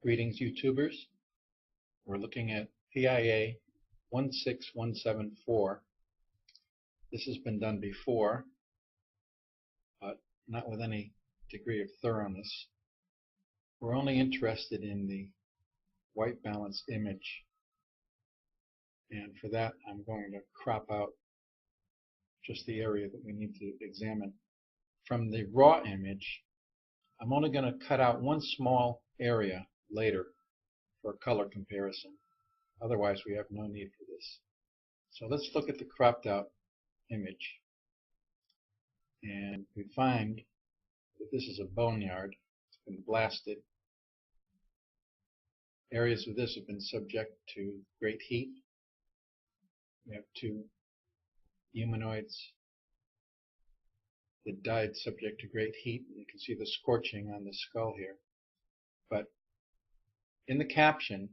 Greetings, YouTubers. We're looking at PIA 16174. This has been done before, but not with any degree of thoroughness. We're only interested in the white balance image, and for that I'm going to crop out just the area that we need to examine. From the raw image, I'm only going to cut out one small area later for color comparison. Otherwise, we have no need for this. So let's look at the cropped out image. And we find that this is a boneyard. It's been blasted. Areas of this have been subject to great heat. We have two humanoids that died subject to great heat. You can see the scorching on the skull here. But in the caption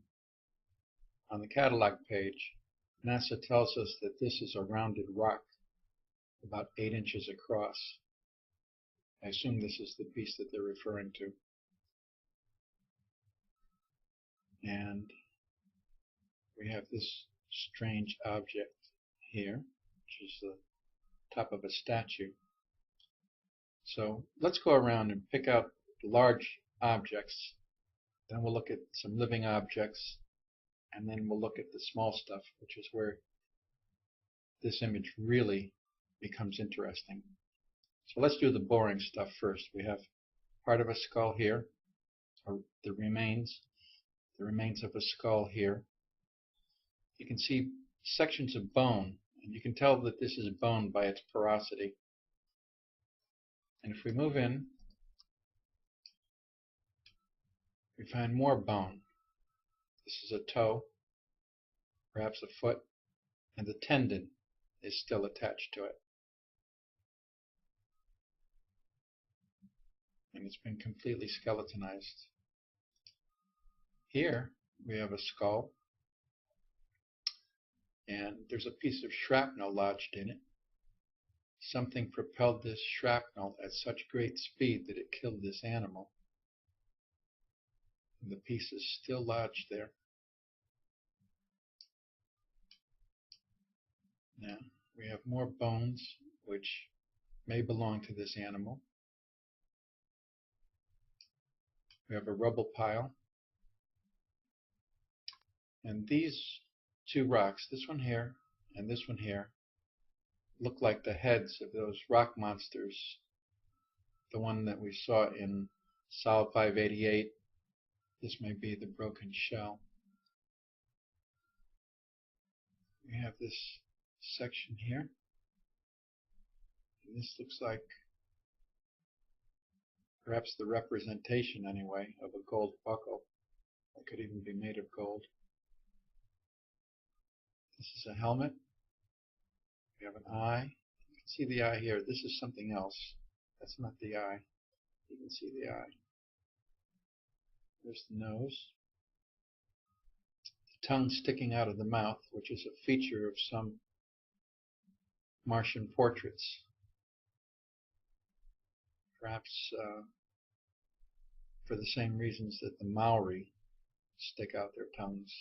on the catalog page, NASA tells us that this is a rounded rock about 8 inches across. I assume this is the piece that they're referring to. And we have this strange object here, which is the top of a statue. So let's go around and pick out large objects. Then we'll look at some living objects, and then we'll look at the small stuff, which is where this image really becomes interesting. So let's do the boring stuff first. We have part of a skull here, or the remains of a skull here. You can see sections of bone, and you can tell that this is bone by its porosity. And if we move in, we find more bone. This is a toe, perhaps a foot, and the tendon is still attached to it. And it's been completely skeletonized. Here we have a skull, and there's a piece of shrapnel lodged in it. Something propelled this shrapnel at such great speed that it killed this animal. And the piece is still lodged there. Now, we have more bones which may belong to this animal. We have a rubble pile. And these two rocks, this one here and this one here, look like the heads of those rock monsters. The one that we saw in Sol 588. This may be the broken shell. We have this section here. And this looks like perhaps the representation, anyway, of a gold buckle. It could even be made of gold. This is a helmet. We have an eye. You can see the eye here. This is something else. That's not the eye. You can see the eye. There's the nose. The tongue sticking out of the mouth, which is a feature of some Martian portraits. Perhaps for the same reasons that the Maori stick out their tongues.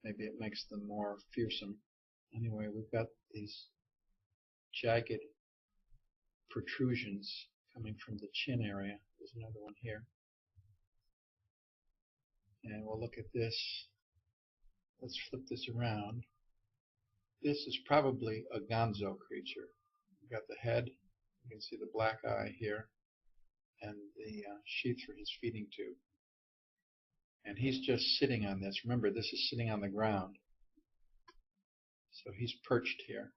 Maybe it makes them more fearsome. Anyway, we've got these jagged protrusions coming from the chin area. There's another one here. And we'll look at this. Let's flip this around. This is probably a gonzo creature. We've got the head. You can see the black eye here and the sheath for his feeding tube. And he's just sitting on this. Remember, this is sitting on the ground. So he's perched here.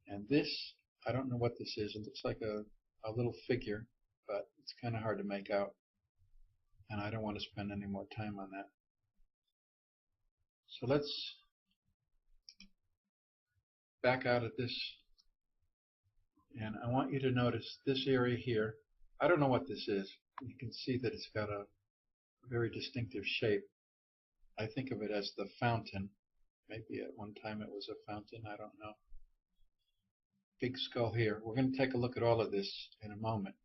And this, I don't know what this is. It looks like a little figure, but it's kind of hard to make out. And I don't want to spend any more time on that. So let's back out at this. And I want you to notice this area here. I don't know what this is. You can see that it's got a very distinctive shape. I think of it as the fountain. Maybe at one time it was a fountain, I don't know. Big skull here. We're going to take a look at all of this in a moment.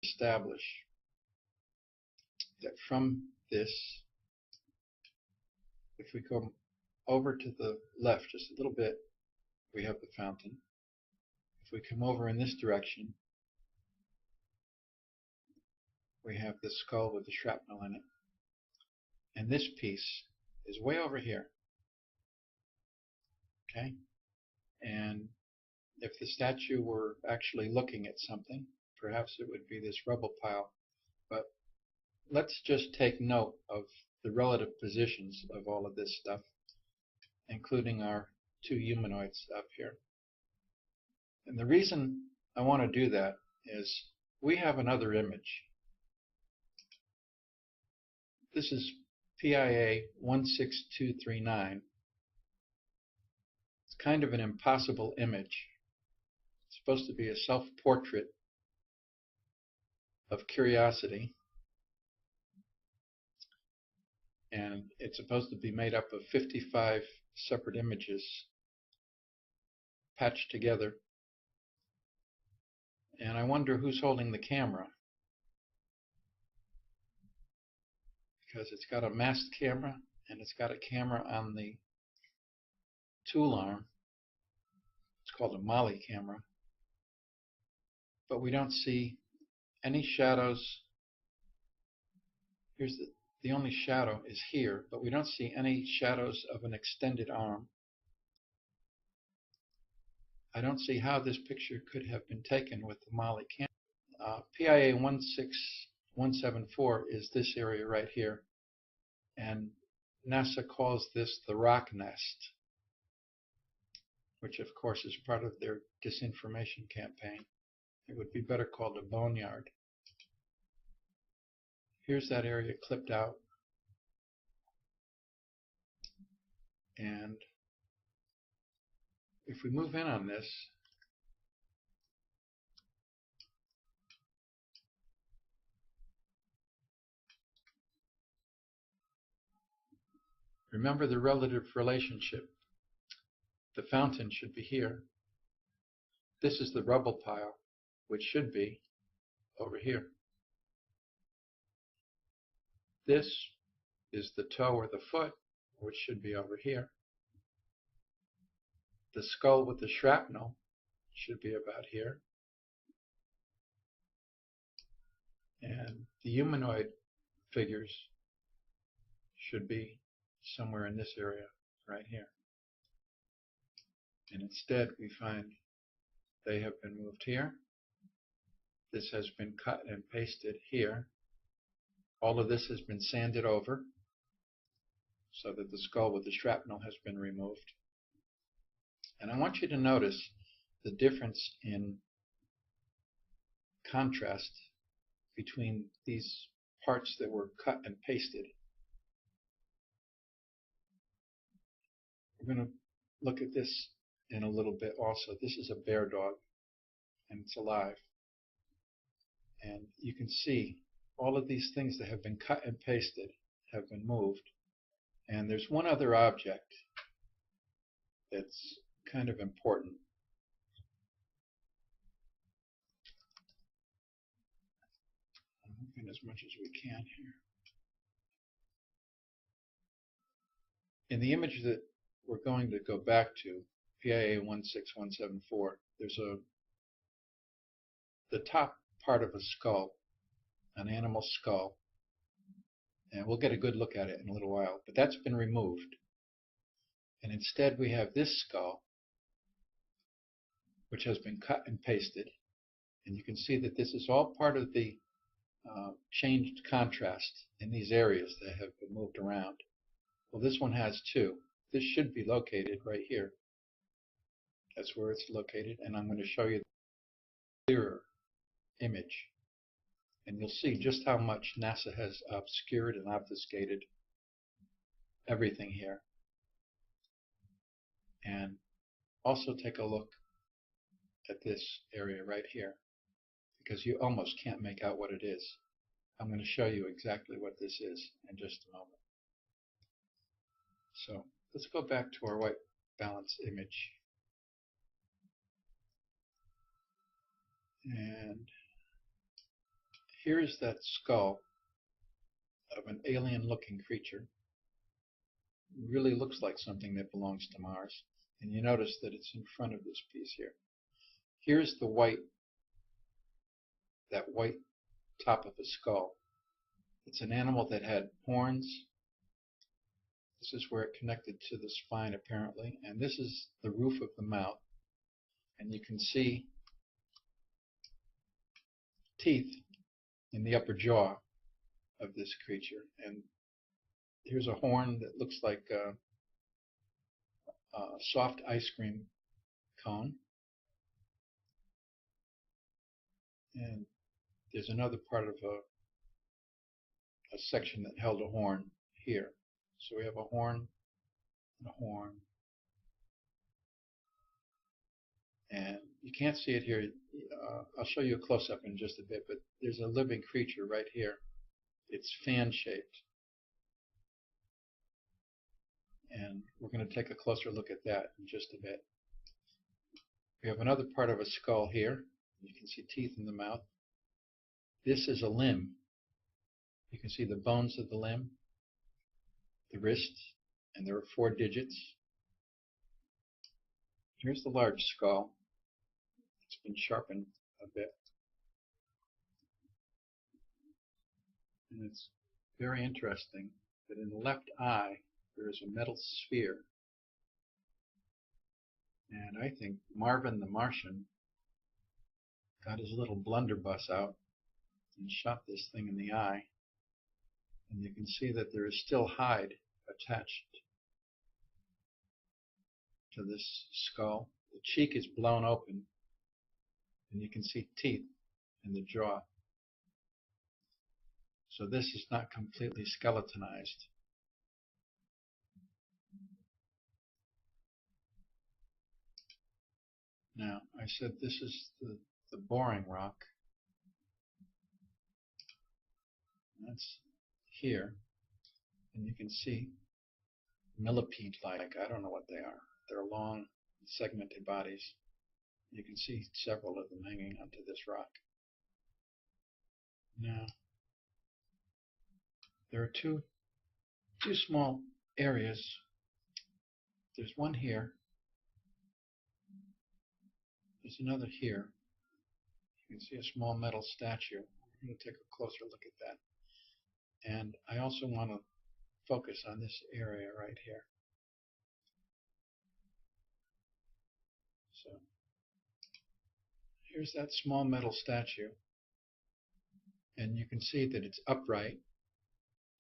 Establish that from this, if we go over to the left just a little bit, we have the fountain. If we come over in this direction, we have the skull with the shrapnel in it. And this piece is way over here. Okay? And if the statue were actually looking at something, perhaps it would be this rubble pile. But let's just take note of the relative positions of all of this stuff, including our two humanoids up here. And the reason I want to do that is we have another image. This is PIA 16239. It's kind of an impossible image. It's supposed to be a self-portrait of curiosity, and it's supposed to be made up of 55 separate images patched together. And I wonder who's holding the camera, because it's got a Mast Camera and it's got a camera on the tool arm. It's called a Molly camera. But we don't see any shadows. Here's the only shadow is here, but we don't see any shadows of an extended arm. I don't see how this picture could have been taken with the Molly camera. PIA 16174 is this area right here, and NASA calls this the Rocknest, which of course is part of their disinformation campaign. It would be better called a boneyard. Here's that area clipped out, and if we move in on this, remember the relative relationship. The fountain should be here. This is the rubble pile, which should be over here. This is the toe or the foot, which should be over here. The skull with the shrapnel should be about here. And the humanoid figures should be somewhere in this area right here. And instead we find they have been moved here. This has been cut and pasted here. All of this has been sanded over so that the skull with the shrapnel has been removed. And I want you to notice the difference in contrast between these parts that were cut and pasted. We're going to look at this in a little bit also. This is a bear dog, and it's alive. And you can see all of these things that have been cut and pasted have been moved. And there's one other object that's kind of important. I'm moving as much as we can here. In the image that we're going to go back to, PIA 16174, there's the top part of a skull, an animal skull, and we'll get a good look at it in a little while, but that's been removed. And instead we have this skull, which has been cut and pasted, and you can see that this is all part of the changed contrast in these areas that have been moved around. Well, this one has two. This should be located right here. That's where it's located, and I'm going to show you the clearer image. And you'll see just how much NASA has obscured and obfuscated everything here. And also take a look at this area right here, because you almost can't make out what it is. I'm going to show you exactly what this is in just a moment. So let's go back to our white balance image. And here's that skull of an alien-looking creature. It really looks like something that belongs to Mars. And you notice that it's in front of this piece here. Here's the white, that white top of the skull. It's an animal that had horns. This is where it connected to the spine apparently, and this is the roof of the mouth. And you can see teeth in the upper jaw of this creature. And here's a horn that looks like a soft ice cream cone. And there's another part of a section that held a horn here. So we have a horn and a horn. And you can't see it here. I'll show you a close-up in just a bit, but there's a living creature right here. It's fan-shaped. And we're going to take a closer look at that in just a bit. We have another part of a skull here. You can see teeth in the mouth. This is a limb. You can see the bones of the limb, the wrists, and there are 4 digits. Here's the large skull. It's been sharpened a bit. And it's very interesting that in the left eye there is a metal sphere. And I think Marvin the Martian got his little blunderbuss out and shot this thing in the eye. And you can see that there is still hide attached to this skull. The cheek is blown open, and you can see teeth in the jaw. So this is not completely skeletonized. Now, I said this is the boring rock. That's here. And you can see millipede-like. I don't know what they are. They're long, segmented bodies. You can see several of them hanging onto this rock. Now, there are two small areas. There's one here. There's another here. You can see a small metal statue. I'm going to take a closer look at that. And I also want to focus on this area right here. So here's that small metal statue. And you can see that it's upright.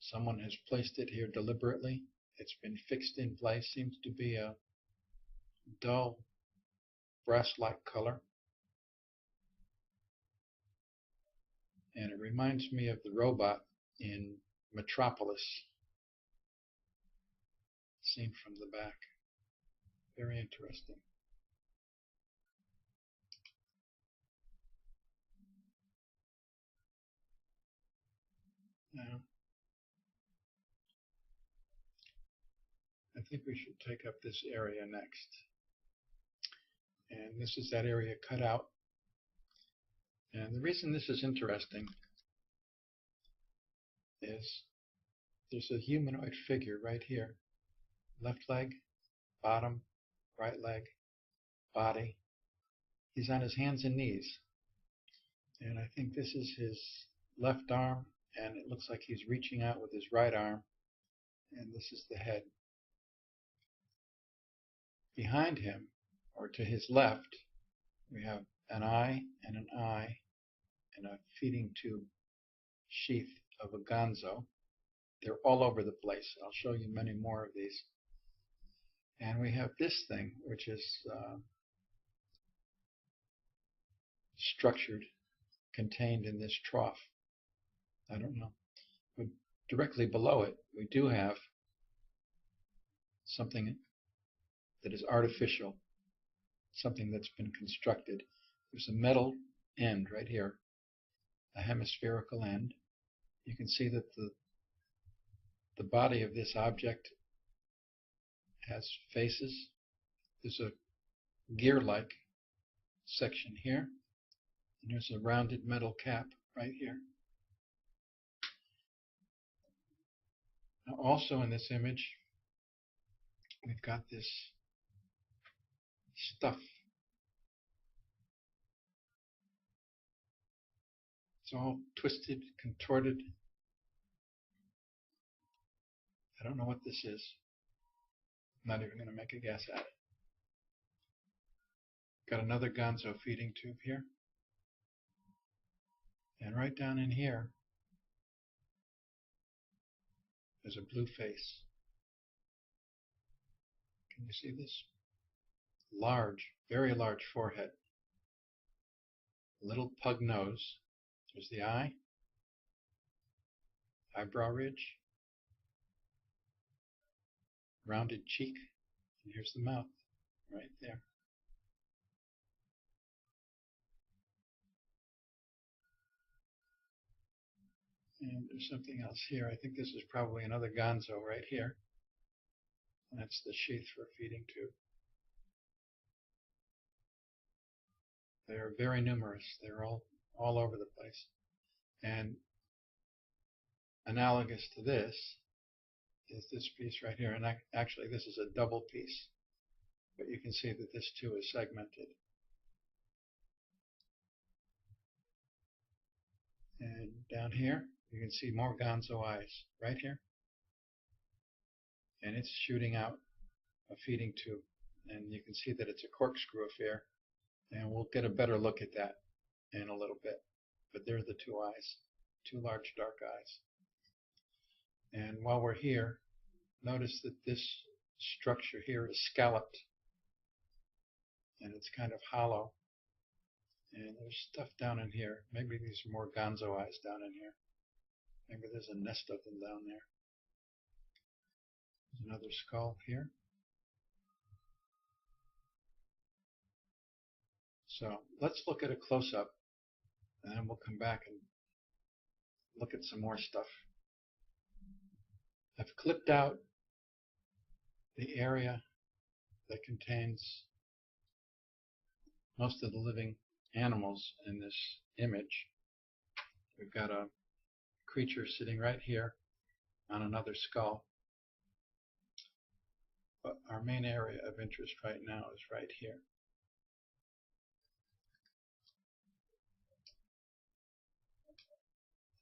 Someone has placed it here deliberately. It's been fixed in place. Seems to be a dull brass-like color. And it reminds me of the robot in Metropolis, seen from the back. Very interesting. Now, I think we should take up this area next. And this is that area cut out. And the reason this is interesting is there's a humanoid figure right here. Left leg, bottom, right leg, body. He's on his hands and knees. And I think this is his left arm, and it looks like he's reaching out with his right arm. And this is the head. Behind him, or to his left, we have an eye and an eye and a feeding tube sheath of a gonzo. They're all over the place. I'll show you many more of these. And we have this thing, which is structured, contained in this trough. I don't know. But directly below it, we do have something that is artificial, something that's been constructed. There's a metal end right here, a hemispherical end. You can see that the body of this object has faces. There's a gear-like section here, and there's a rounded metal cap right here. Now also in this image, we've got this stuff. It's all twisted, contorted. I don't know what this is. I'm not even going to make a guess at it. Got another gonzo feeding tube here. And right down in here, there's a blue face. Can you see this? Large, very large forehead. Little pug nose. There's the eye. Eyebrow ridge. Rounded cheek. And here's the mouth right there. And there's something else here. I think this is probably another gonzo right here. And that's the sheath for a feeding tube. They're very numerous. They're all over the place. And analogous to this is this piece right here. And actually this is a double piece. But you can see that this too is segmented. And down here, you can see more gonzo eyes right here. And it's shooting out a feeding tube. And you can see that it's a corkscrew affair. And we'll get a better look at that in a little bit. But there are the two eyes, two large dark eyes. And while we're here, notice that this structure here is scalloped. And it's kind of hollow. And there's stuff down in here. Maybe these are more gonzo eyes down in here. Maybe there's a nest of them down there. There's another skull here. So let's look at a close-up, and then we'll come back and look at some more stuff. I've clipped out the area that contains most of the living animals in this image. We've got a creature sitting right here on another skull. But our main area of interest right now is right here.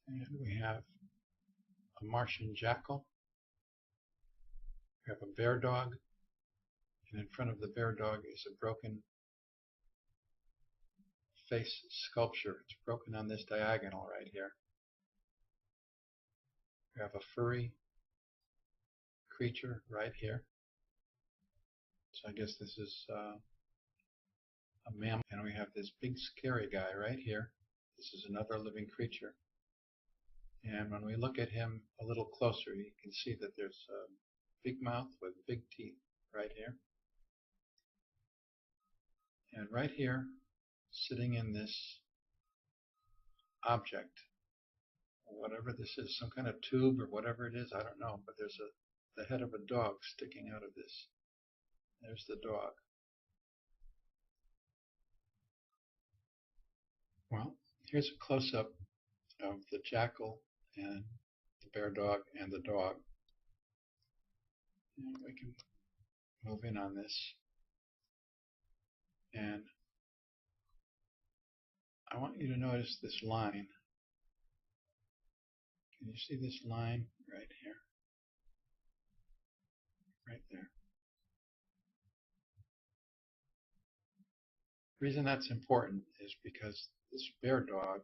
And we have a Martian jackal. We have a bear dog. And in front of the bear dog is a broken face sculpture. It's broken on this diagonal right here. We have a furry creature right here. So I guess this is a mammal. And we have this big scary guy right here. This is another living creature. And when we look at him a little closer, you can see that there's a big mouth with big teeth right here. And right here, sitting in this object, whatever this is, some kind of tube or whatever it is, I don't know, but there's the head of a dog sticking out of this. There's the dog. Well, here's a close-up of the jackal and the bear dog and the dog. And we can move in on this. And I want you to notice this line. Can you see this line right here? Right there. The reason that's important is because this bear dog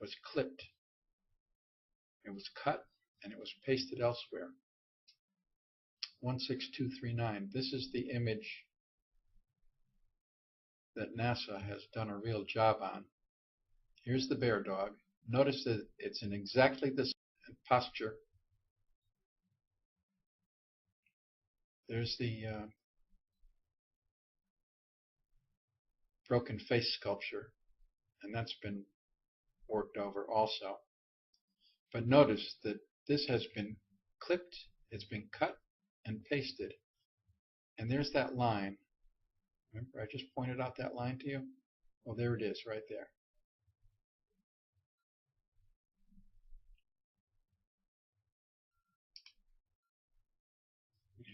was clipped. It was cut and it was pasted elsewhere. 16239. This is the image that NASA has done a real job on. Here's the bear dog. Notice that it's in exactly the same posture. There's the broken face sculpture, and that's been worked over also. But notice that this has been clipped, it's been cut and pasted. And there's that line. Remember, I just pointed out that line to you? Well, there it is right there.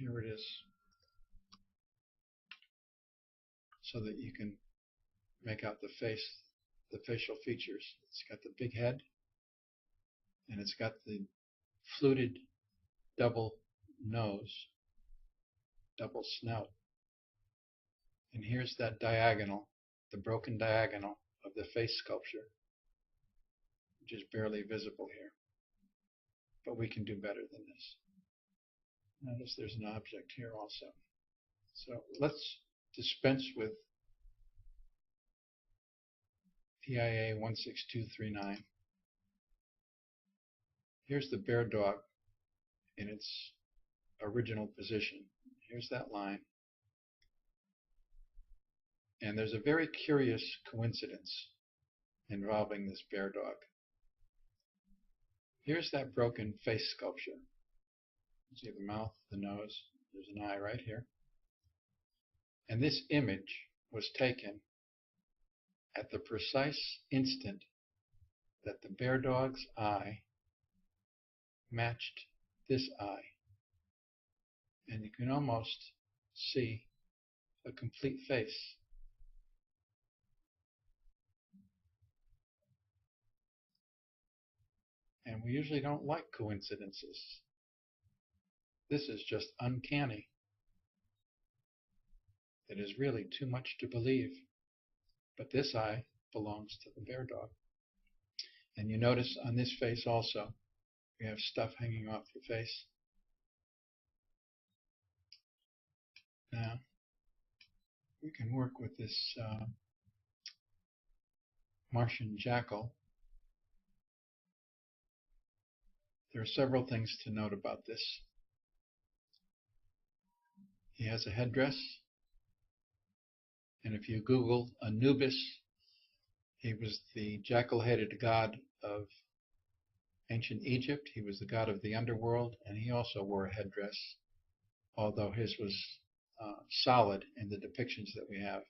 here it is, so that you can make out the face, the facial features. It's got the big head, and it's got the fluted double nose, double snout. And here's that diagonal, the broken diagonal of the face sculpture, which is barely visible here. But we can do better than this. Notice there's an object here also. So let's dispense with PIA 16239. Here's the bear dog in its original position. Here's that line. And there's a very curious coincidence involving this bear dog. Here's that broken face sculpture. See the mouth, the nose, there's an eye right here. And this image was taken at the precise instant that the bear dog's eye matched this eye. And you can almost see a complete face. And we usually don't like coincidences. This is just uncanny. It is really too much to believe. But this eye belongs to the bear dog. And you notice on this face also, we have stuff hanging off the face. Now, we can work with this Martian jackal. There are several things to note about this. He has a headdress, and if you Google Anubis, he was the jackal-headed god of ancient Egypt. He was the god of the underworld, and he also wore a headdress, although his was solid in the depictions that we have.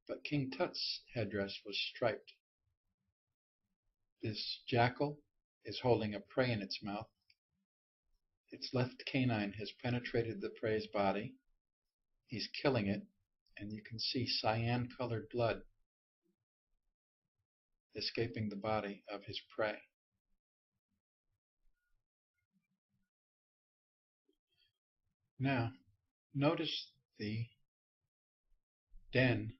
But King Tut's headdress was striped. This jackal is holding a prey in its mouth. Its left canine has penetrated the prey's body. He's killing it, and you can see cyan-colored blood escaping the body of his prey. Now, notice the den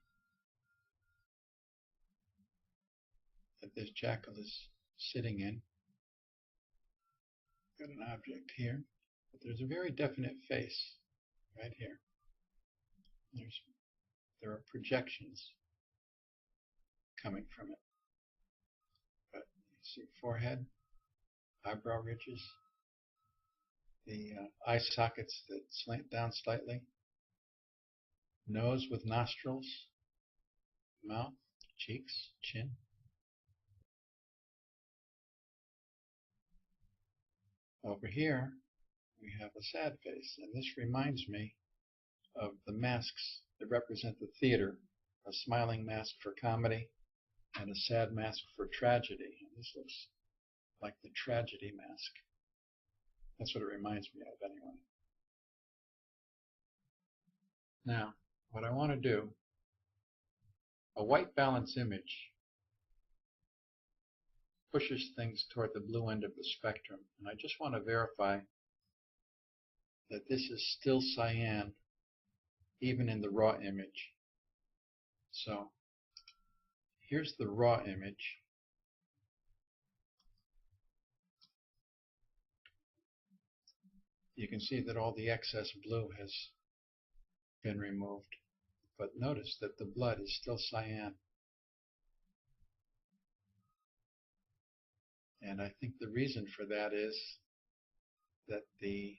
that this jackal is sitting in. Got an object here, but there's a very definite face right here. There are projections coming from it. But you see forehead, eyebrow ridges, the eye sockets that slant down slightly, nose with nostrils, mouth, cheeks, chin. Over here, we have a sad face, and this reminds me of the masks that represent the theater, a smiling mask for comedy and a sad mask for tragedy. And this looks like the tragedy mask. That's what it reminds me of anyway. Now, what I want to do, a white balance image pushes things toward the blue end of the spectrum. And I just want to verify that this is still cyan even in the raw image. So here's the raw image. You can see that all the excess blue has been removed. But notice that the blood is still cyan. And I think the reason for that is that the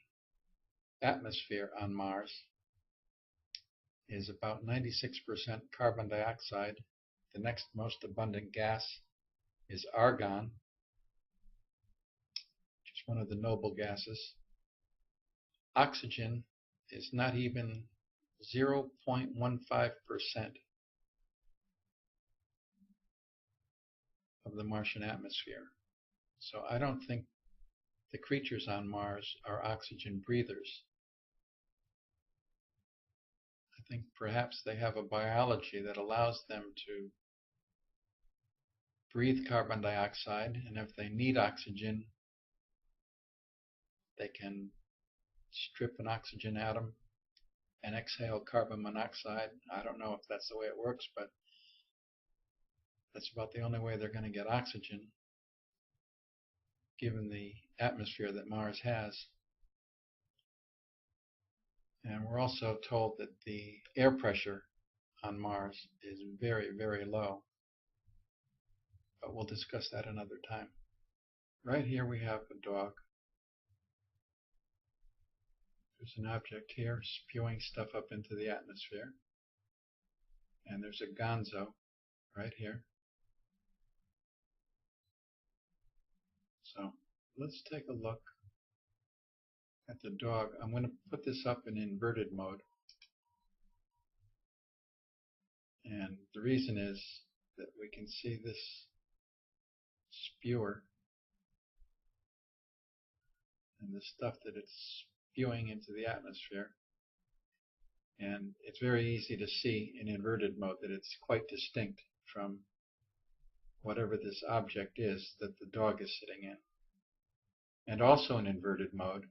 atmosphere on Mars is about 96% carbon dioxide. The next most abundant gas is argon, which is one of the noble gases. Oxygen is not even 0.15% of the Martian atmosphere. So I don't think the creatures on Mars are oxygen breathers. think perhaps they have a biology that allows them to breathe carbon dioxide, and if they need oxygen, they can strip an oxygen atom and exhale carbon monoxide. I don't know if that's the way it works, but that's about the only way they're going to get oxygen, given the atmosphere that Mars has. And we're also told that the air pressure on Mars is very, very low. But we'll discuss that another time. Right here we have a dog. There's an object here spewing stuff up into the atmosphere. And there's a gonzo right here. So let's take a look at the dog. I'm going to put this up in inverted mode. And the reason is that we can see this spewer and the stuff that it's spewing into the atmosphere. And it's very easy to see in inverted mode that it's quite distinct from whatever this object is that the dog is sitting in. And also in inverted mode,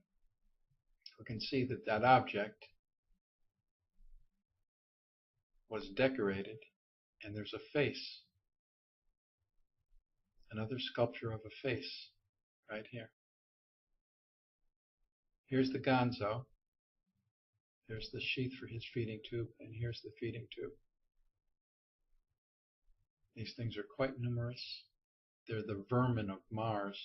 we can see that that object was decorated, and there's a face, another sculpture of a face right here. Here's the gonzo, there's the sheath for his feeding tube, and here's the feeding tube. These things are quite numerous. They're the vermin of Mars.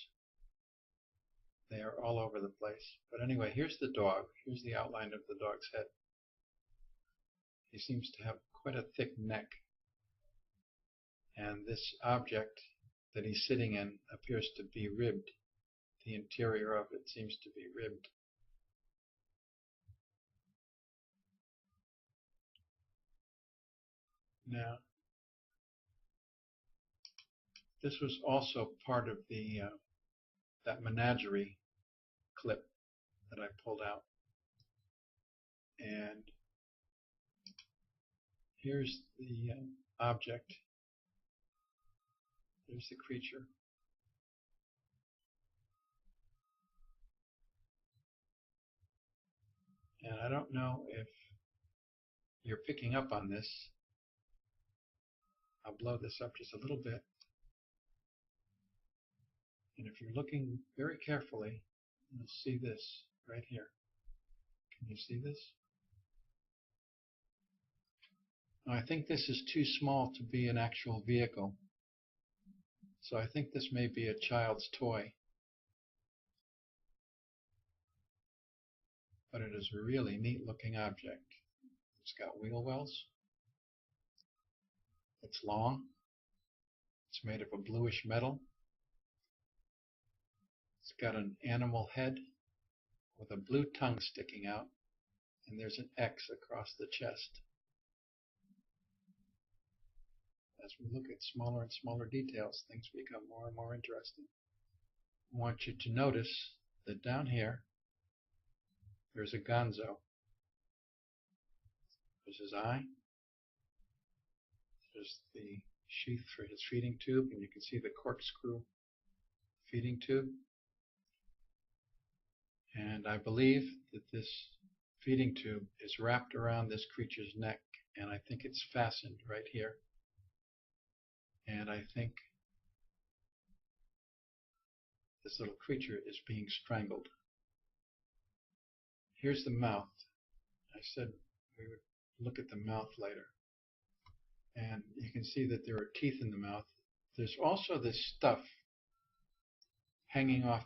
They are all over the place. But anyway, here's the dog. Here's the outline of the dog's head. He seems to have quite a thick neck. And this object that he's sitting in appears to be ribbed. The interior of it seems to be ribbed. Now, this was also part of the that menagerie clip that I pulled out. And here's the object. There's the creature. And I don't know if you're picking up on this. I'll blow this up just a little bit. And if you're looking very carefully, you'll see this right here. Can you see this? Now, I think this is too small to be an actual vehicle. So I think this may be a child's toy. But it is a really neat looking object. It's got wheel wells. It's long. It's made of a bluish metal. It's got an animal head with a blue tongue sticking out, and there's an X across the chest. As we look at smaller and smaller details, things become more and more interesting. I want you to notice that down here, there's a gonzo. There's his eye. There's the sheath for his feeding tube, and you can see the corkscrew feeding tube. And I believe that this feeding tube is wrapped around this creature's neck, and I think it's fastened right here. And I think this little creature is being strangled. Here's the mouth. I said we would look at the mouth later. And you can see that there are teeth in the mouth. There's also this stuff hanging off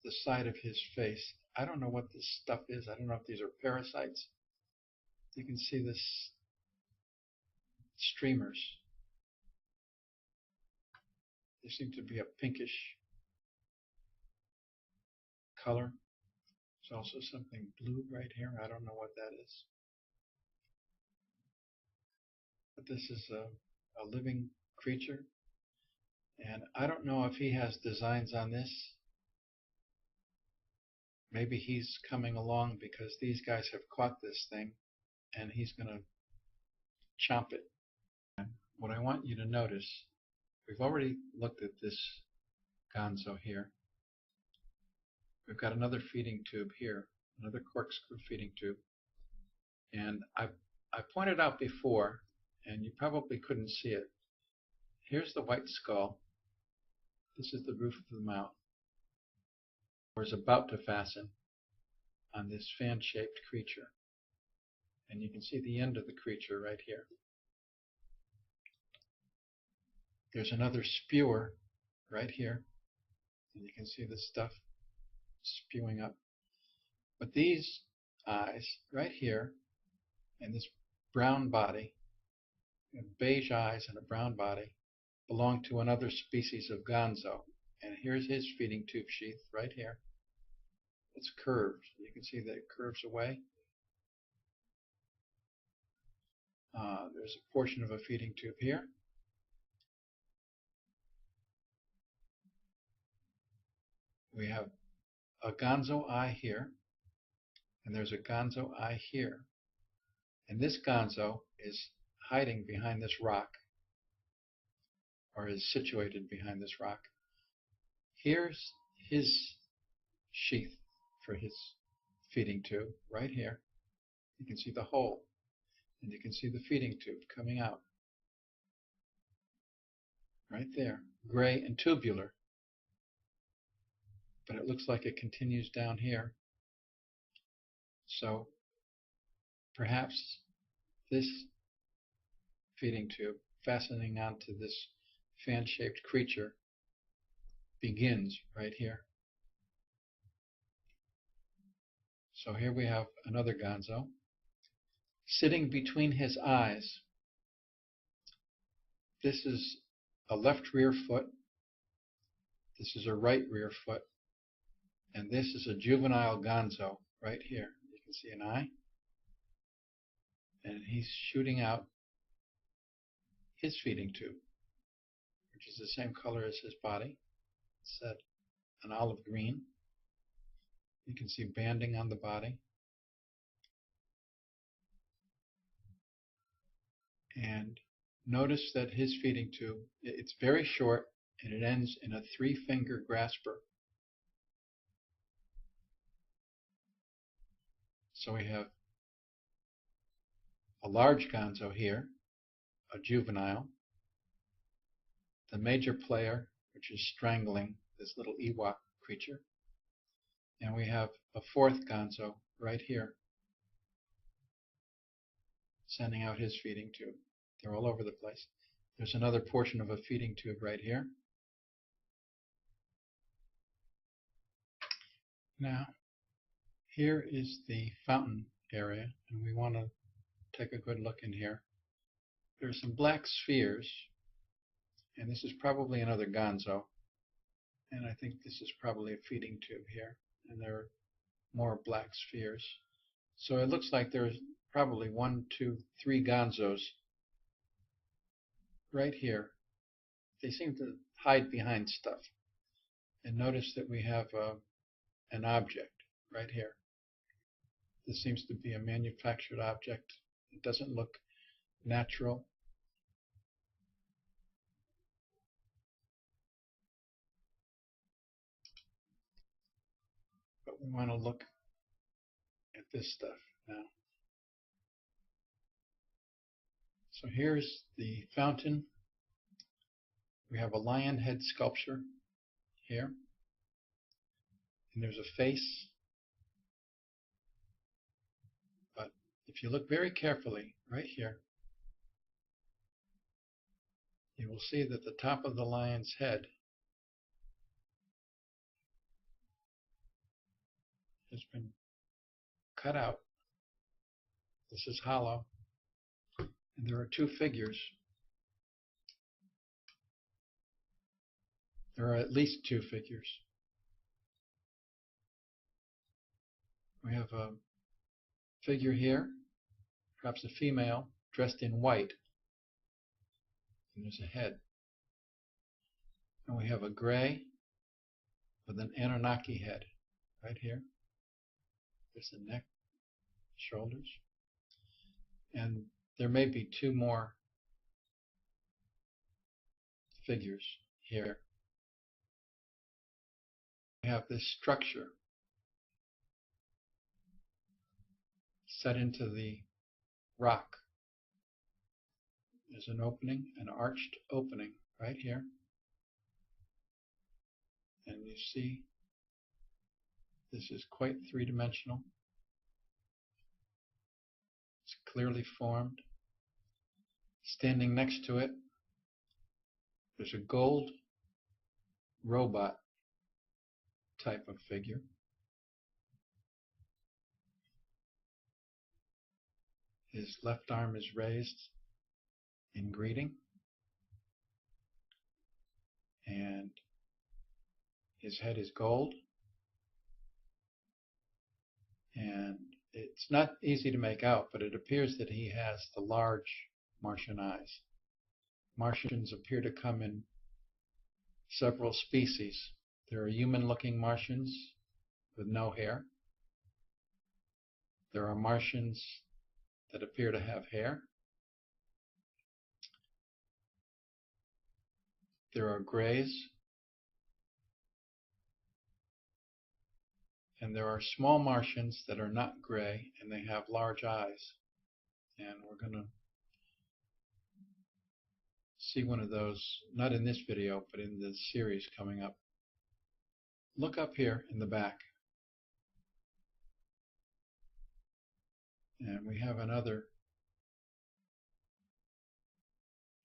the side of his face. I don't know what this stuff is. I don't know if these are parasites. You can see this streamers. They seem to be a pinkish color. There's also something blue right here. I don't know what that is. But this is a living creature. And I don't know if he has designs on this. Maybe he's coming along because these guys have caught this thing and he's going to chomp it. And what I want you to notice, we've already looked at this gonzo here. We've got another feeding tube here, another corkscrew feeding tube. And I pointed out before, and you probably couldn't see it. Here's the white skull. This is the roof of the mouth, where it's about to fasten on this fan-shaped creature. And you can see the end of the creature right here. There's another spewer right here, and you can see the stuff spewing up. But these eyes right here, and this brown body, beige eyes and a brown body, belong to another species of gonzo. And here's his feeding tube sheath right here. It's curved. You can see that it curves away. There's a portion of a feeding tube here. We have a gonzo eye here, and there's a gonzo eye here. And this gonzo is hiding behind this rock, or is situated behind this rock. Here's his sheath for his feeding tube right here. You can see the hole, and you can see the feeding tube coming out right there, gray and tubular. But it looks like it continues down here. So perhaps this feeding tube fastening onto this fan-shaped creature begins right here. So here we have another gonzo. Sitting between his eyes, this is a left rear foot, this is a right rear foot, and this is a juvenile gonzo right here. You can see an eye, and he's shooting out his feeding tube, which is the same color as his body. It's an olive green. You can see banding on the body. And notice that his feeding tube, it's very short, and it ends in a 3-finger grasper. So we have a large gonzo here, a juvenile, the major player, which is strangling this little Ewok creature, and we have a 4th gonzo right here, sending out his feeding tube. They're all over the place. There's another portion of a feeding tube right here. Now, here is the fountain area, and we want to take a good look in here. There's some black spheres, and this is probably another gonzo, and I think this is probably a feeding tube here, and there are more black spheres. So it looks like there's probably 1, 2, 3 gonzos right here. They seem to hide behind stuff. And notice that we have an object right here. This seems to be a manufactured object. It doesn't look natural. But we want to look at this stuff now. So here's the fountain. We have a lion head sculpture here. And there's a face. But if you look very carefully right here, you will see that the top of the lion's head has been cut out. This is hollow. And there are 2 figures. There are at least 2 figures. We have a figure here, perhaps a female, dressed in white. And there's a head. And we have a gray with an Anunnaki head right here. There's the neck, shoulders. And there may be two more figures here. We have this structure set into the rock. There's an opening, an arched opening right here. And you see this is quite three-dimensional. It's clearly formed. Standing next to it, there's a gold robot type of figure. His left arm is raised in greeting, and his head is gold. And it's not easy to make out, but it appears that he has the large Martian eyes. Martians appear to come in several species. There are human-looking Martians with no hair. There are Martians that appear to have hair. There are grays. And there are small Martians that are not gray, and they have large eyes. And we're going to see one of those, not in this video, but in the series coming up. Look up here in the back. And we have another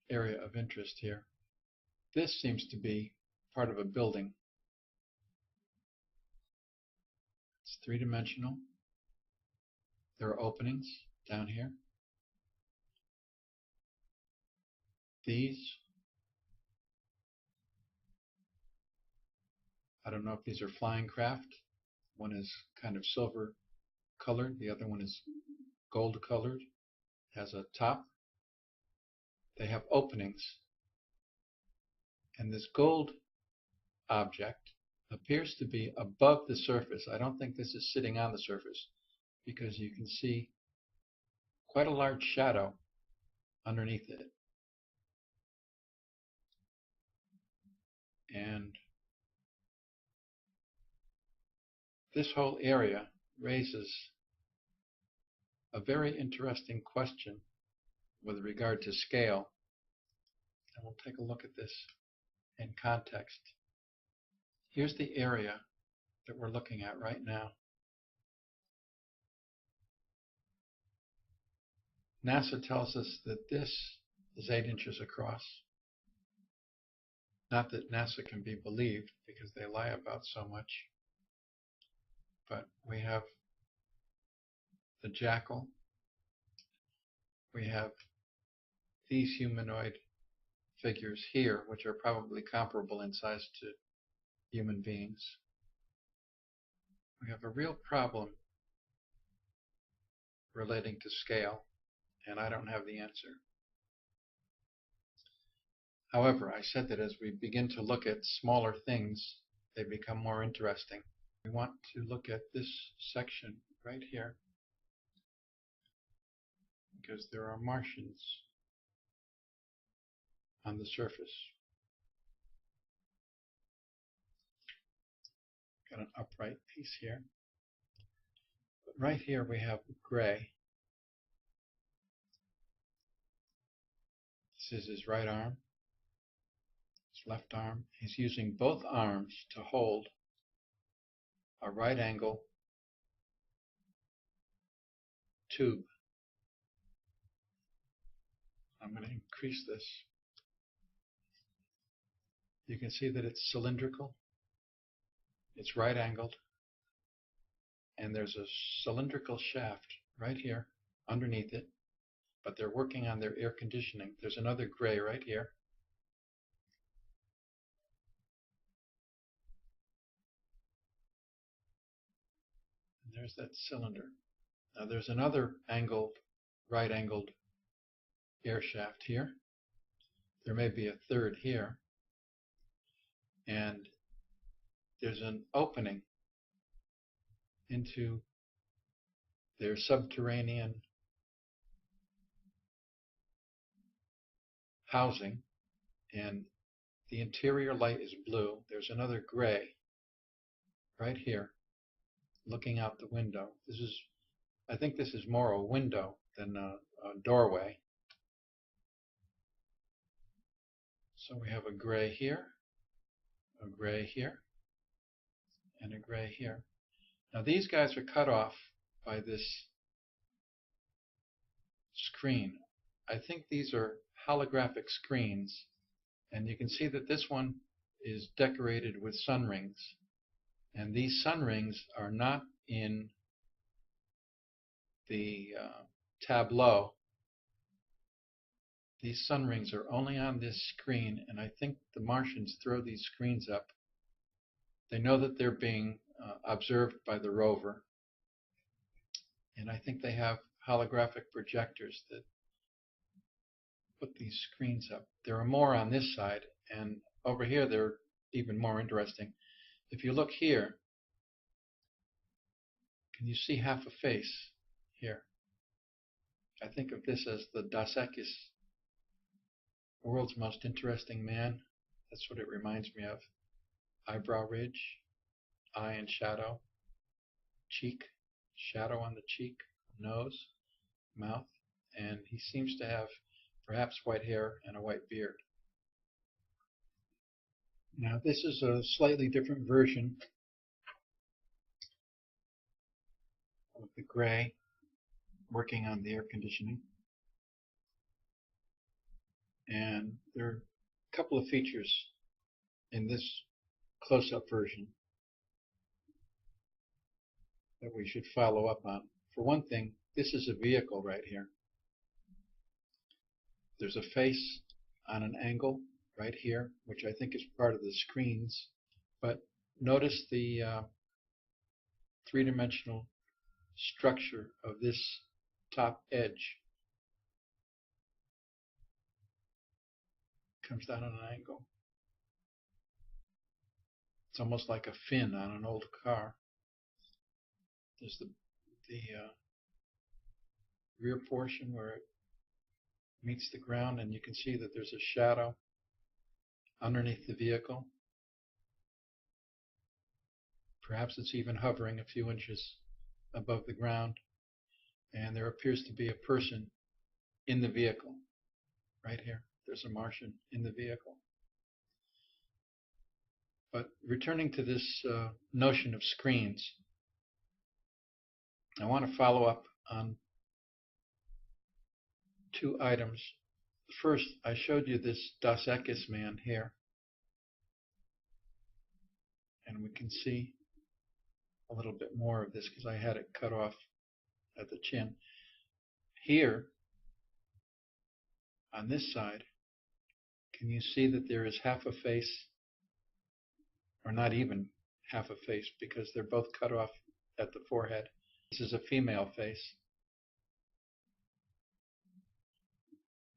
area of interest here. This seems to be part of a building. It's three-dimensional. There are openings down here. These, I don't know if these are flying craft. One is kind of silver colored, the other one is gold colored, has a top. They have openings. And this gold object appears to be above the surface. I don't think this is sitting on the surface, because you can see quite a large shadow underneath it. And this whole area raises a very interesting question with regard to scale. And we'll take a look at this in context. Here's the area that we're looking at right now. NASA tells us that this is 8 inches across. Not that NASA can be believed, because they lie about so much. But we have the jackal. We have these humanoid figures here, which are probably comparable in size to human beings. We have a real problem relating to scale, and I don't have the answer. However, I said that as we begin to look at smaller things, they become more interesting. We want to look at this section right here, because there are Martians on the surface. Got an upright piece here. But right here we have gray. This is his right arm, his left arm. He's using both arms to hold a right angle tube. I'm going to increase this. You can see that it's cylindrical. It's right angled. And there's a cylindrical shaft right here underneath it. But they're working on their air conditioning. There's another gray right here. And there's that cylinder. Now there's another angled, right angled air shaft here. There may be a third here. And there's an opening into their subterranean housing, and the interior light is blue. There's another gray right here looking out the window. I think this is more a window than a doorway. So we have a gray here, a gray here, and a gray here. Now these guys are cut off by this screen. I think these are holographic screens, and you can see that this one is decorated with sun rings, and these sun rings are not in the tableau. These sun rings are only on this screen, and I think the Martians throw these screens up. They know that they're being observed by the rover, and I think they have holographic projectors that put these screens up. There are more on this side, and over here they're even more interesting. If you look here, can you see half a face here? I think of this as the Dos Equis, world's most interesting man. That's what it reminds me of. Eyebrow ridge, eye and shadow, cheek, shadow on the cheek, nose, mouth, and he seems to have perhaps white hair and a white beard. Now this is a slightly different version of the gray working on the air conditioning. And there are a couple of features in this close-up version that we should follow up on. For one thing, this is a vehicle right here. There's a face on an angle right here, which I think is part of the screens. But notice the three-dimensional structure of this top edge. Comes down on an angle. It's almost like a fin on an old car. There's the rear portion where it meets the ground, and you can see that there's a shadow underneath the vehicle. Perhaps it's even hovering a few inches above the ground, and there appears to be a person in the vehicle. Right here, there's a Martian in the vehicle. But returning to this notion of screens, I want to follow up on two items. First, I showed you this Dos Equis man here, and we can see a little bit more of this because I had it cut off at the chin. Here, on this side, can you see that there is half a face, or not even half a face, because they're both cut off at the forehead. This is a female face,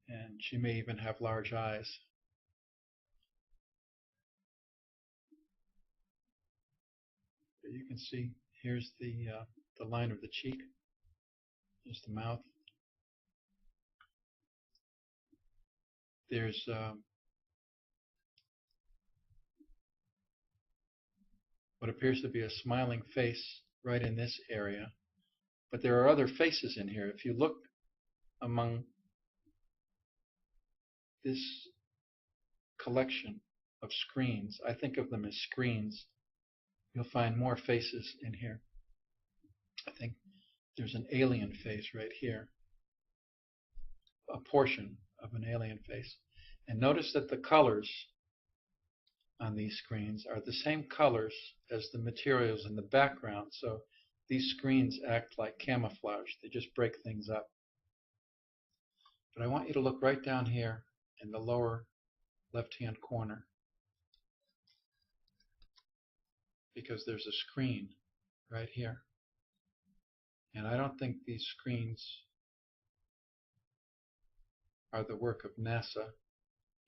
and she may even have large eyes. But you can see here's the line of the cheek. There's the mouth. There's what appears to be a smiling face right in this area. But there are other faces in here. If you look among this collection of screens, I think of them as screens, you'll find more faces in here. I think there's an alien face right here, a portion of an alien face. And notice that the colors on these screens are the same colors as the materials in the background, so these screens act like camouflage. They just break things up. But I want you to look right down here in the lower left-hand corner, because there's a screen right here. And I don't think these screens are the work of NASA,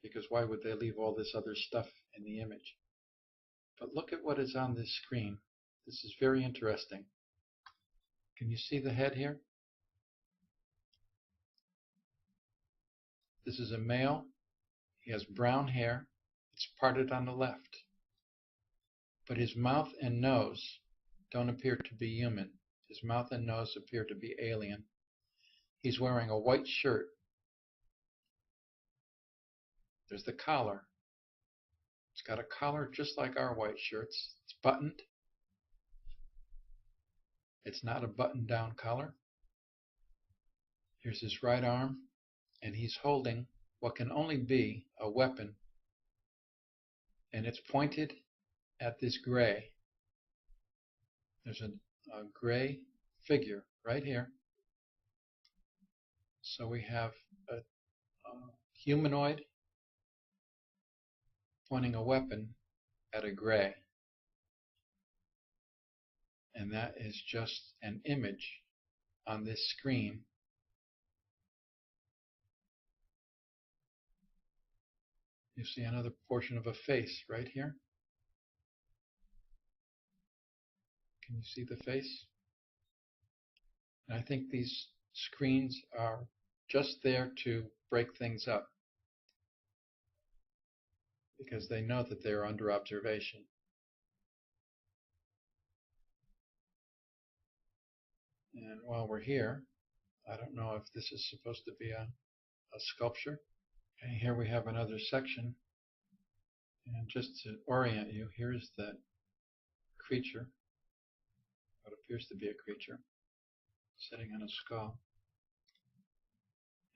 because why would they leave all this other stuff in the image? But look at what is on this screen. This is very interesting. Can you see the head here? This is a male, He has brown hair. It's parted on the left. But his mouth and nose don't appear to be human. His mouth and nose appear to be alien. He's wearing a white shirt. There's the collar. It's got a collar just like our white shirts. It's buttoned. It's not a button-down collar. Here's his right arm, and he's holding what can only be a weapon, and it's pointed at this gray. There's a gray figure right here. So we have a humanoid pointing a weapon at a gray. And that is just an image on this screen. You see another portion of a face right here. Can you see the face? And I think these screens are just there to break things up because they know that they're under observation. And while we're here, I don't know if this is supposed to be a sculpture. Okay, here we have another section. And just to orient you, here's that creature, what appears to be a creature, sitting on a skull.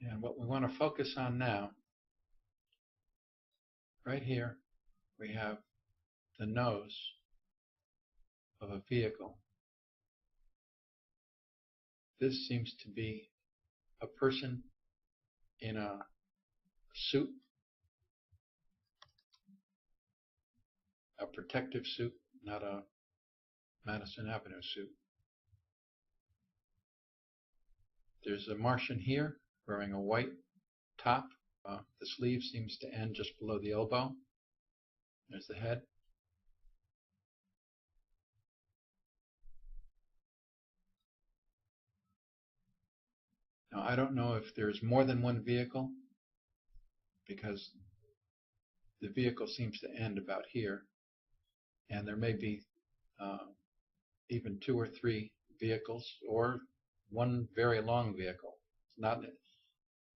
And what we want to focus on now, right here, we have the nose of a vehicle. This seems to be a person in a suit, a protective suit, not a Madison Avenue suit. There's a Martian here wearing a white top. The sleeve seems to end just below the elbow. There's the head. Now, I don't know if there's more than one vehicle because the vehicle seems to end about here, and there may be even 2 or 3 vehicles or one very long vehicle. It's not.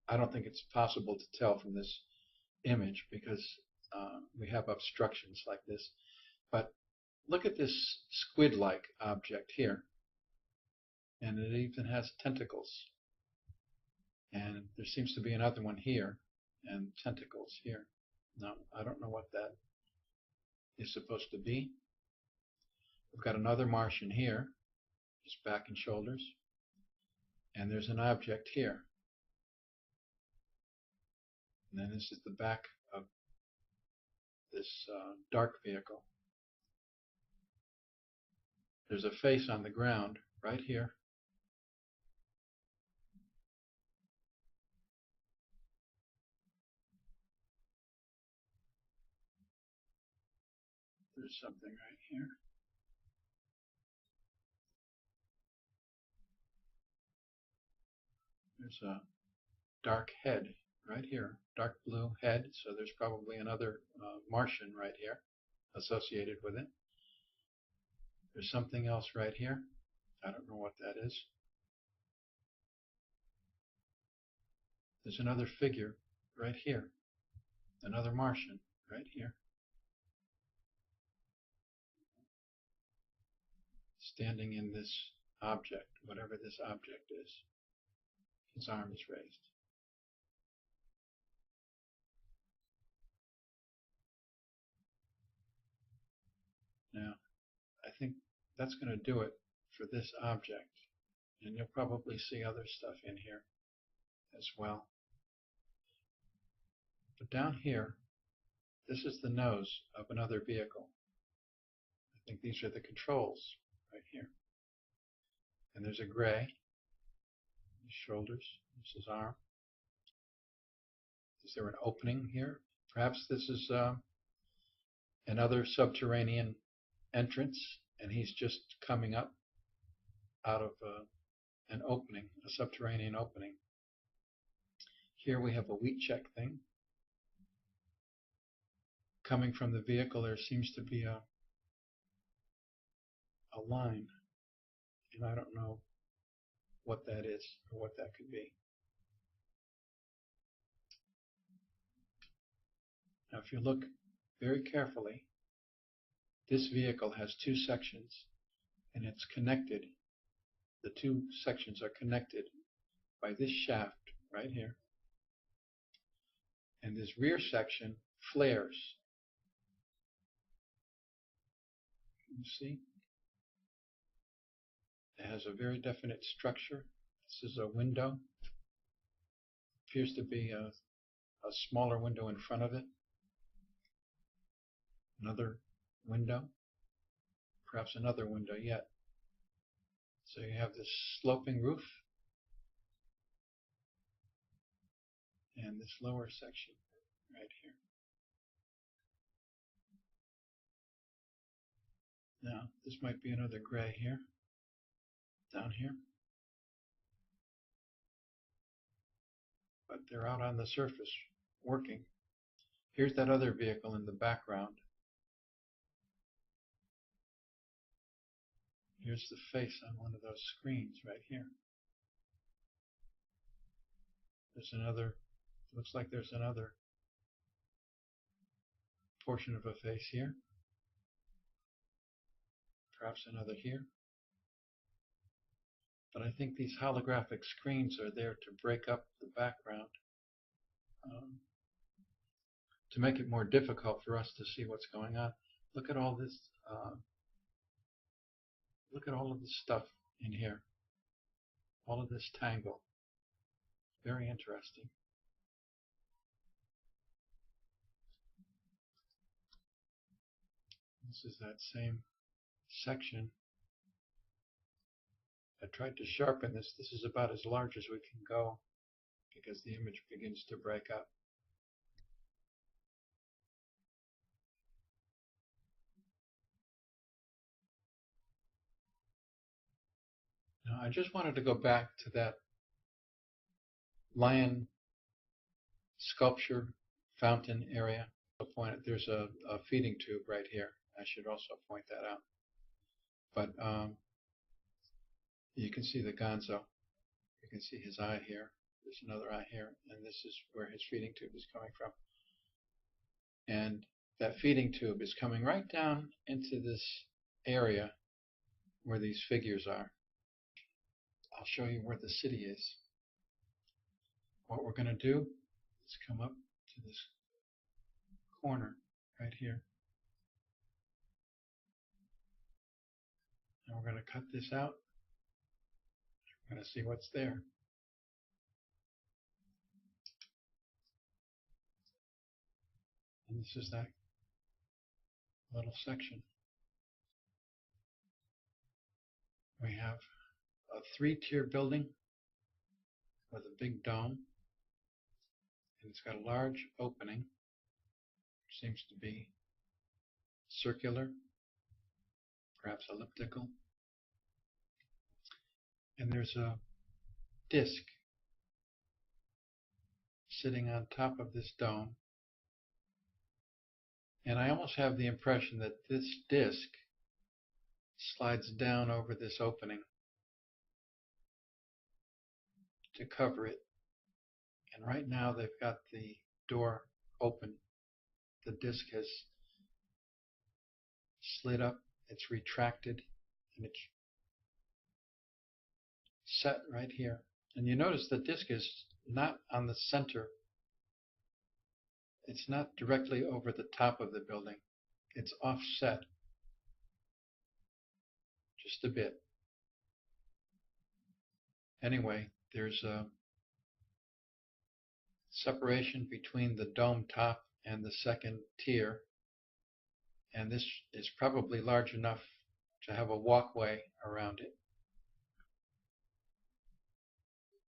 I don't think it's possible to tell from this image because we have obstructions like this. But look at this squid-like object here, and it even has tentacles. And there seems to be another one here and tentacles here. Now, I don't know what that is supposed to be. We've got another Martian here, just back and shoulders. And there's an object here. And then this is the back of this dark vehicle. There's a face on the ground right here. There's something right here. There's a dark head right here, dark blue head, so there's probably another Martian right here associated with it. There's something else right here. I don't know what that is. There's another figure right here, another Martian right here, standing in this object, whatever this object is. His arm is raised. Now, I think that's going to do it for this object. And you'll probably see other stuff in here as well. But down here, this is the nose of another vehicle. I think these are the controls right here. And there's a gray, his shoulders, there's his arm. Is there an opening here? Perhaps this is another subterranean entrance, and he's just coming up out of an opening, a subterranean opening. Here we have a wheat check thing. coming from the vehicle, there seems to be a line, and I don't know what that is or what that could be. Now, if you look very carefully, this vehicle has two sections, and it's connected. The two sections are connected by this shaft right here. And this rear section flares. You see? It has a very definite structure. This is a window. Appears to be a smaller window in front of it. Another window. Perhaps another window yet. So you have this sloping roof and this lower section right here. Now, this might be another gray here, down here. But they're out on the surface working. Here's that other vehicle in the background. Here's the face on one of those screens right here. There's another, looks like there's another portion of a face here. Perhaps another here. But I think these holographic screens are there to break up the background, to make it more difficult for us to see what's going on. Look at all this, look at all of this stuff in here. All of this tangle. Very interesting. This is that same section. I tried to sharpen this. This is about as large as we can go because the image begins to break up. Now, I just wanted to go back to that lion sculpture fountain area. There's a feeding tube right here. I should also point that out. But you can see the gonzo. You can see his eye here. There's another eye here, and this is where his feeding tube is coming from. And that feeding tube is coming right down into this area where these figures are. I'll show you where the city is. What we're going to do is come up to this corner right here. And we're going to cut this out. We're going to see what's there. And this is that little section. We have a 3-tier building with a big dome. And it's got a large opening, which seems to be circular, perhaps elliptical. And there's a disc sitting on top of this dome. And I almost have the impression that this disc slides down over this opening to cover it. And right now they've got the door open. The disc has slid up, it's retracted, and it's set right here. And you notice the disc is not on the center. It's not directly over the top of the building. It's offset just a bit. Anyway, there's a separation between the dome top and the second tier, and this is probably large enough to have a walkway around it.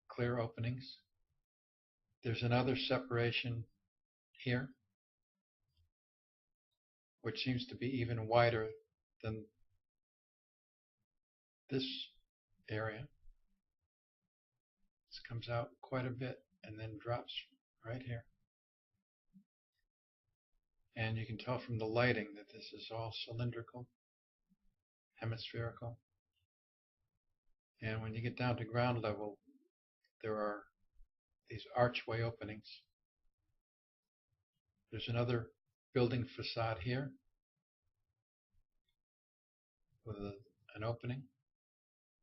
Clear openings. There's another separation here, which seems to be even wider than this area. This comes out quite a bit and then drops right here. And you can tell from the lighting that this is all cylindrical, hemispherical. And when you get down to ground level, there are these archway openings. There's another building facade here with an opening.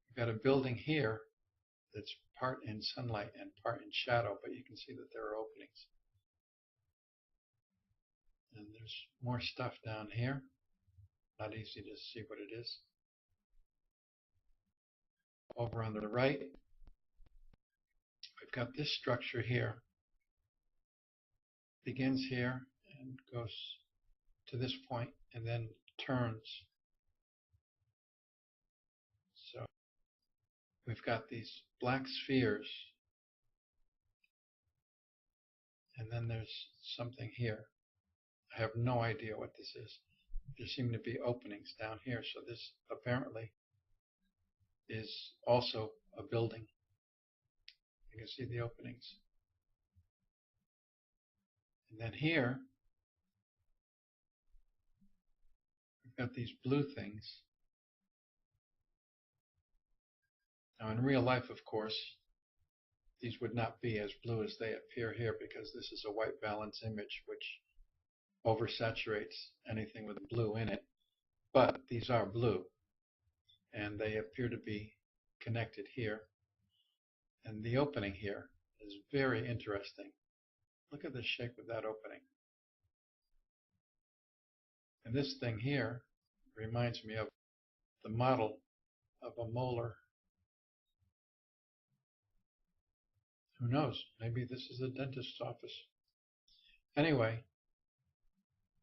You've got a building here that's part in sunlight and part in shadow, but you can see that there are openings. And there's more stuff down here. Not easy to see what it is. Over on the right, we've got this structure here. Begins here and goes to this point and then turns. So we've got these black spheres, and then there's something here. I have no idea what this is. There seem to be openings down here, so this apparently is also a building. You can see the openings. And then here, we've got these blue things. Now in real life, of course, these would not be as blue as they appear here because this is a white balance image which oversaturates anything with blue in it. But these are blue, and they appear to be connected here. And the opening here is very interesting. Look at the shape of that opening. And this thing here reminds me of the model of a molar. Who knows? Maybe this is a dentist's office. Anyway,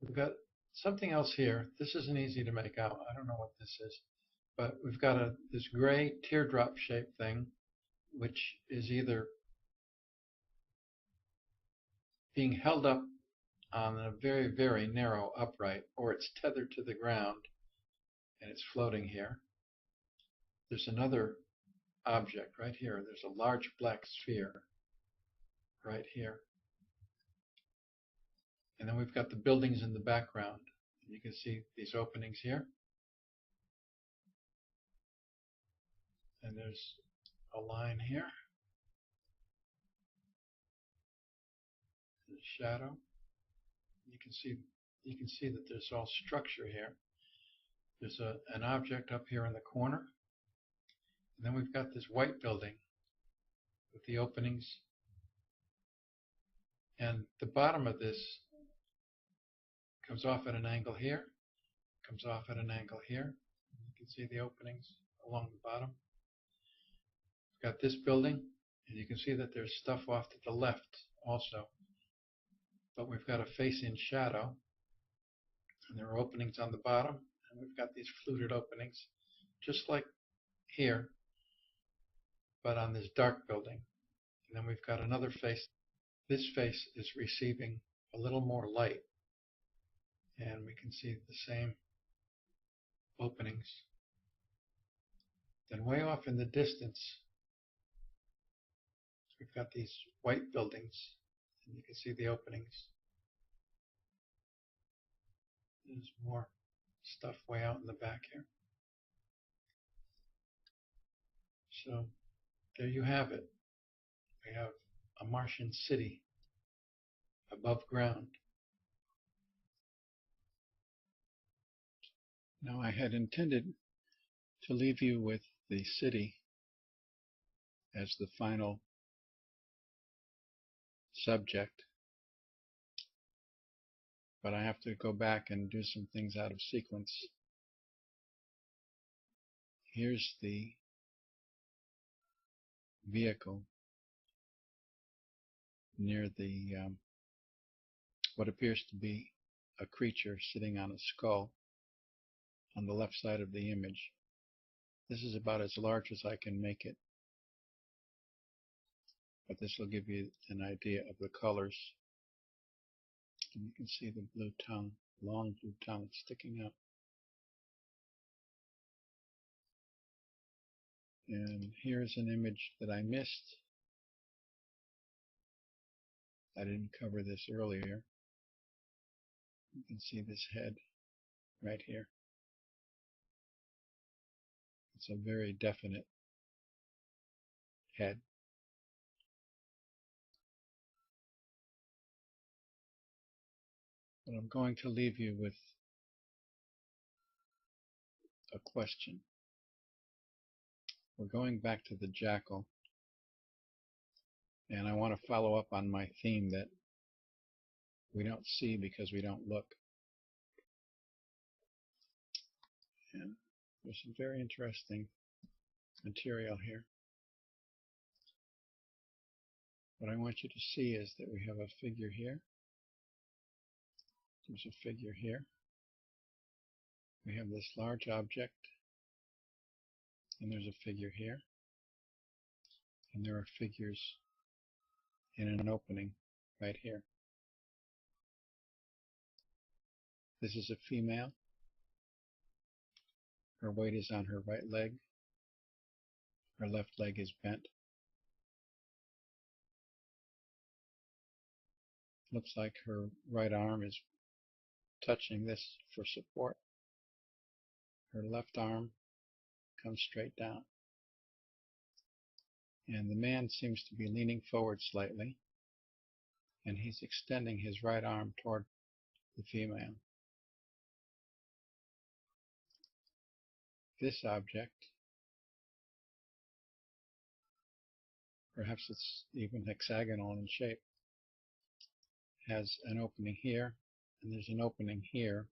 we've got something else here. This isn't easy to make out. I don't know what this is. But we've got this gray teardrop shaped thing, which is either being held up on a very, very narrow upright, or it's tethered to the ground and it's floating here. There's another object right here. There's a large black sphere right here. And then we've got the buildings in the background. You can see these openings here. And there's a line here. The shadow. You can see that there's all structure here. There's an object up here in the corner. And then we've got this white building with the openings. And the bottom of this comes off at an angle here, comes off at an angle here. You can see the openings along the bottom. We've got this building, and you can see that there's stuff off to the left also. But we've got a face in shadow, and there are openings on the bottom, and we've got these fluted openings, just like here, but on this dark building. And then we've got another face. This face is receiving a little more light, and we can see the same openings. Then way off in the distance, we've got these white buildings, and you can see the openings. There's more stuff way out in the back here. So there you have it. We have a Martian city above ground. Now I had intended to leave you with the city as the final subject, but I have to go back and do some things out of sequence. Here's the vehicle near the what appears to be a creature sitting on a skull on the left side of the image. This is about as large as I can make it, but this will give you an idea of the colors. And you can see the blue tongue, long blue tongue sticking up. And here's an image that I missed. I didn't cover this earlier. You can see this head right here. It's a very definite head. But I'm going to leave you with a question. We're going back to the jackal, and I want to follow up on my theme that we don't see because we don't look. And there's some very interesting material here. What I want you to see is that we have a figure here. There's a figure here. We have this large object, and there's a figure here. And there are figures in an opening right here. This is a female. Her weight is on her right leg. Her left leg is bent. Looks like her right arm is touching this for support. Her left arm comes straight down. And the man seems to be leaning forward slightly, and he's extending his right arm toward the female. This object, perhaps it's even hexagonal in shape, has an opening here, and there's an opening here,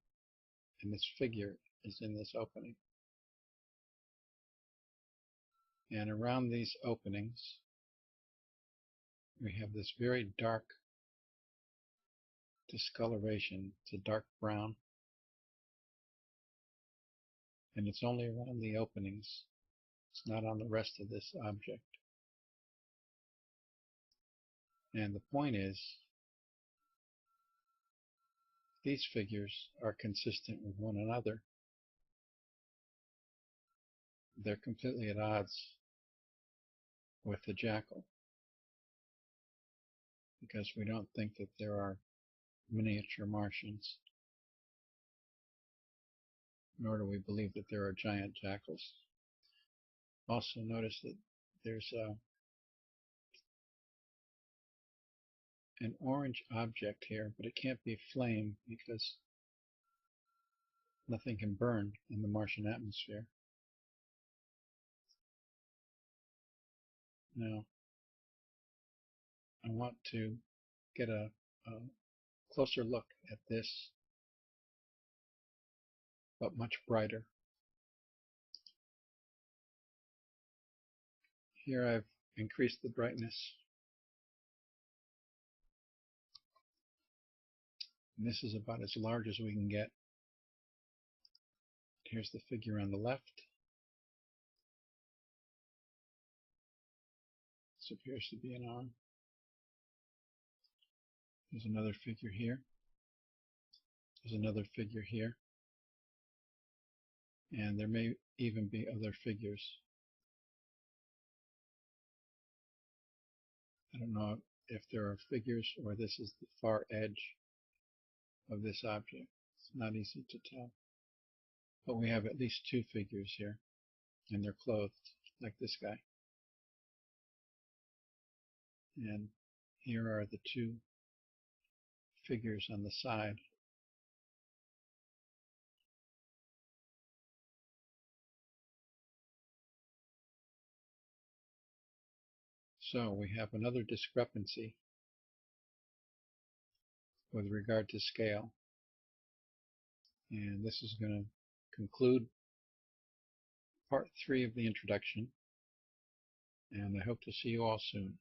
and this figure is in this opening. And around these openings, we have this very dark discoloration. It's a dark brown, and it's only around the openings. It's not on the rest of this object. And the point is, these figures are consistent with one another. They're completely at odds with the jackal, because we don't think that there are miniature Martians, nor do we believe that there are giant jackals. Also notice that there's an orange object here, but it can't be flame because nothing can burn in the Martian atmosphere. Now, I want to get a closer look at this, but much brighter. Here I've increased the brightness. And this is about as large as we can get. Here's the figure on the left. This appears to be an arm. There's another figure here. There's another figure here. And there may even be other figures. I don't know if there are figures or this is the far edge of this object. It's not easy to tell. But we have at least two figures here, and they're clothed like this guy. And here are the two figures on the side. So we have another discrepancy with regard to scale. And this is going to conclude part 3 of the introduction. And I hope to see you all soon.